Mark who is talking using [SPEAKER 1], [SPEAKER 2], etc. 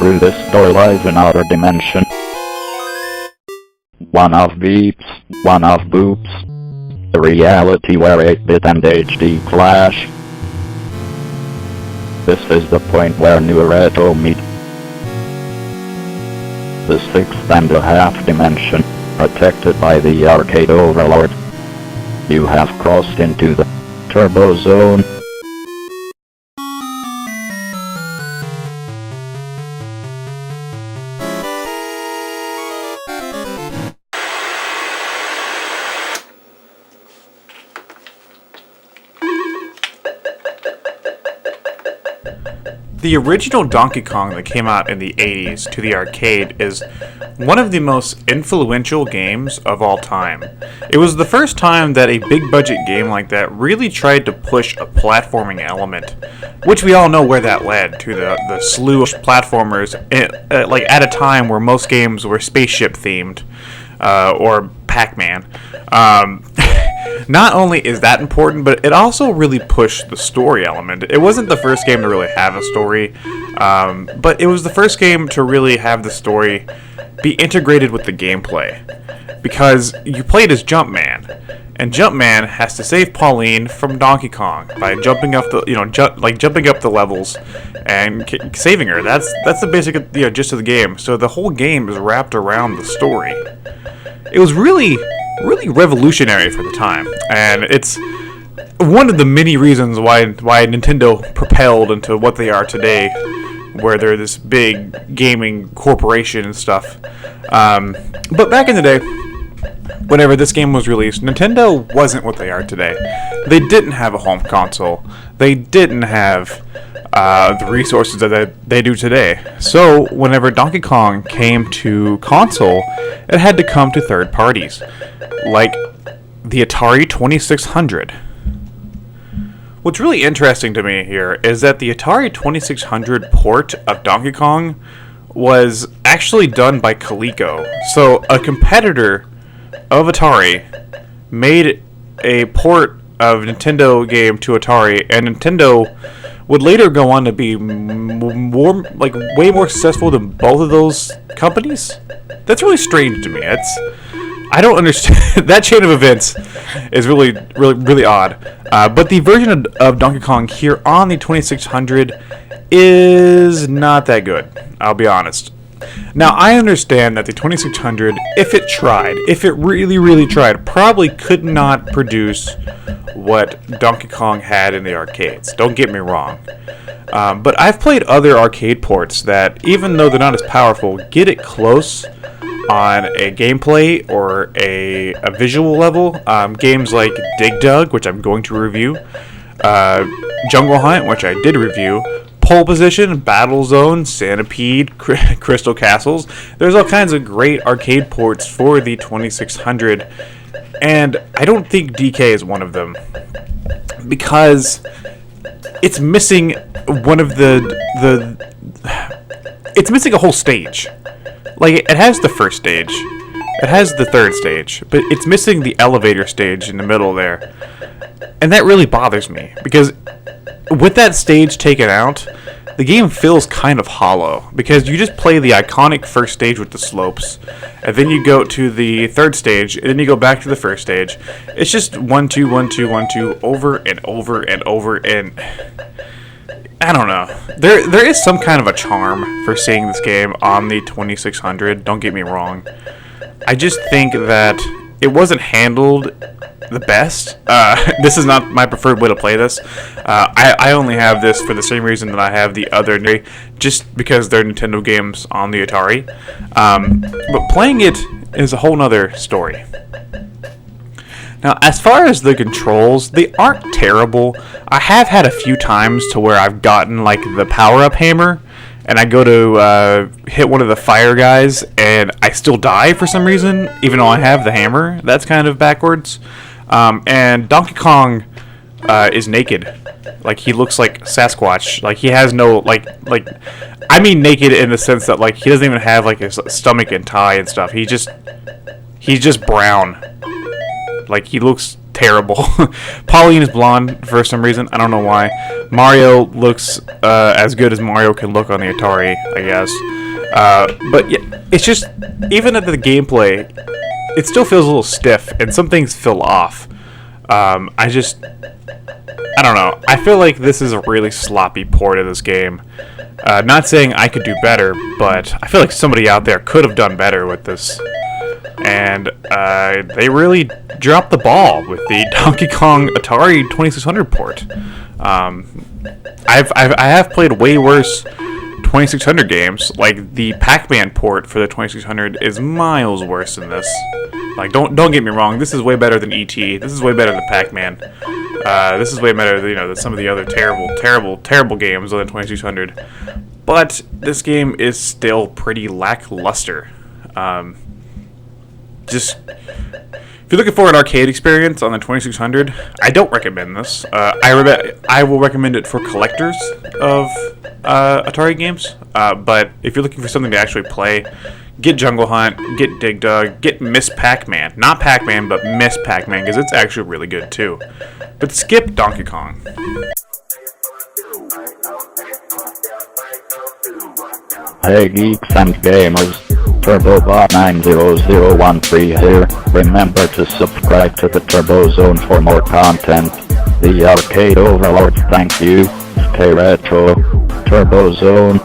[SPEAKER 1] through this door lies another dimension. One of beeps, one of boops. A reality where 8-bit and HD clash. This is the point where new and retro meet. The 6.5 dimension, protected by the arcade overlord. You have crossed into the turbo zone.
[SPEAKER 2] The original Donkey Kong that came out in the 80s to the arcade is one of the most influential games of all time. It was the first time that a big budget game like that really tried to push a platforming element, which we all know where that led to the slew of platformers at a time where most games were spaceship themed or Pac-Man. Not only is that important, but it also really pushed the story element. It wasn't the first game to really have a story, but it was the first game to really have the story be integrated with the gameplay. Because you played as Jumpman, and Jumpman has to save Pauline from Donkey Kong by jumping up the, jumping up the levels and saving her. That's the basic, gist of the game. So the whole game is wrapped around the story. It was really revolutionary for the time, and it's one of the many reasons why Nintendo propelled into what they are today, where they're this big gaming corporation and stuff. But back in the day, whenever this game was released, Nintendo wasn't what they are today. They didn't have a home console. They didn't have the resources that they do today. So whenever Donkey Kong came to console, it had to come to third parties, like the Atari 2600. What's really interesting to me here is that the Atari 2600 port of Donkey Kong was actually done by Coleco. So a competitor of Atari made a port of Nintendo game to Atari, and Nintendo would later go on to be way more successful than both of those companies. That's really strange to me. I don't understand. That chain of events is really odd. But the version of Donkey Kong here on the 2600 is not that good, I'll be honest. Now, I understand that the 2600, if it really tried, probably could not produce what Donkey Kong had in the arcades. Don't get me wrong. But I've played other arcade ports that, even though they're not as powerful, get it close on a gameplay or a visual level. Games like Dig Dug, which I'm going to review, Jungle Hunt, which I did review, Pole Position, Battle Zone, Centipede, Crystal Castles. There's all kinds of great arcade ports for the 2600, and I don't think DK is one of them, because it's missing one of it's missing a whole stage. Like, it has the first stage, it has the third stage, but it's missing the elevator stage in the middle there. And that really bothers me, because with that stage taken out, the game feels kind of hollow, because you just play the iconic first stage with the slopes, and then you go to the third stage, and then you go back to the first stage. It's just 1 2 1 2 1 2 over and over and over, and I don't know. There is some kind of a charm for seeing this game on the 2600, don't get me wrong. I just think that it wasn't handled the best. This is not my preferred way to play this. I only have this for the same reason that I have the other, just because they're Nintendo games on the Atari. But playing it is a whole nother story. Now, as far as the controls, they aren't terrible. I have had a few times to where I've gotten like the power-up hammer, and I go to hit one of the fire guys, and I still die for some reason, even though I have the hammer. That's kind of backwards. And Donkey Kong is naked. Like, he looks like Sasquatch. Like, he has no, I mean naked in the sense that, like, he doesn't even have, like, his stomach and tie and stuff. He's just brown. Like, he looks terrible. Pauline is blonde for some reason. I don't know why. Mario looks as good as Mario can look on the Atari, I guess. But yeah, it's just, even at the gameplay, it still feels a little stiff, and some things feel off. I don't know. I feel like this is a really sloppy port of this game. Not saying I could do better, but I feel like somebody out there could have done better with this. And they really dropped the ball with the Donkey Kong Atari 2600 port. I have played way worse 2600 games. Like, the Pac-Man port for the 2600 is miles worse than this. Like, don't get me wrong, this is way better than E.T. This is way better than Pac-Man. This is way better than some of the other terrible games on the 2600. But this game is still pretty lackluster. Just, if you're looking for an arcade experience on the 2600, I don't recommend this. I will recommend it for collectors of Atari games. But if you're looking for something to actually play, get Jungle Hunt, get Dig Dug, get Miss Pac-Man. Not Pac-Man, but Miss Pac-Man, because it's actually really good too. But skip Donkey Kong.
[SPEAKER 1] Hey geeks and gamers, TurboBot90013 here. Remember to subscribe to the Turbo Zone for more content. The Arcade Overlord, thank you. Stay retro. Turbo Zone.